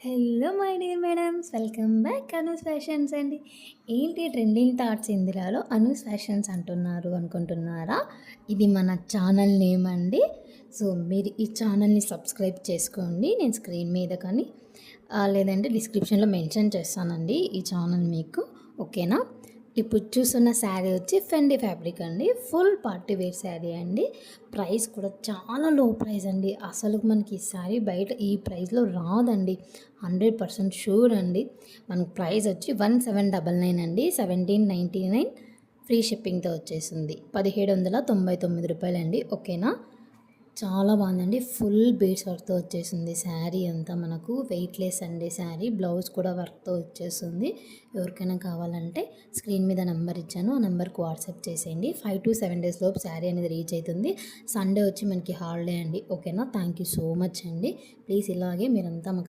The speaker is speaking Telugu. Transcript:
Hello my dear madams, welcome back Anu's fashions అండి. ఏంటి ట్రెండింగ్ థాట్స్ ఇందులో అనూస్ ఫ్యాషన్స్ అంటున్నారు అనుకుంటున్నారా? ఇది మన ఛానల్ నేమ్ అండి. సో మీరు ఈ ఛానల్ని సబ్స్క్రైబ్ చేసుకోండి. నేను స్క్రీన్ మీద కానీ లేదంటే డిస్క్రిప్షన్లో మెన్షన్ చేస్తానండి ఈ ఛానల్ మీకు. ఓకేనా? ఇప్పుడు చూస్తున్న శారీ వచ్చి ఫెండి ఫ్యాబ్రిక్ అండి. ఫుల్ పార్టీ వేర్ శారీ అండి. ప్రైస్ కూడా చాలా లో ప్రైస్ అండి. అసలు మనకి ఈ శారీ బయట ఈ ప్రైస్లో రాదండి. 100% షూర్ అండి. మనకు ప్రైస్ వచ్చి 1799 అండి. 1799 ఫ్రీ షిప్పింగ్తో వచ్చేసింది. 1799 రూపాయలండి. ఓకేనా? చాలా బాగుందండి. ఫుల్ బీడ్స్ వర్క్తో వచ్చేసింది శారీ అంతా. మనకు వెయిట్లెస్ అండి శారీ. బ్లౌజ్ కూడా వర్క్తో వచ్చేస్తుంది. ఎవరికైనా కావాలంటే స్క్రీన్ మీద నెంబర్ ఇచ్చాను, ఆ నెంబర్కి వాట్సాప్ చేసేయండి. 5 to 7 days లోపు శారీ అనేది రీచ్ అవుతుంది. సండే వచ్చి మనకి హాలిడే అండి. ఓకేనా? థ్యాంక్ యూ సో మచ్ అండి. ప్లీజ్ ఇలాగే మీరంతా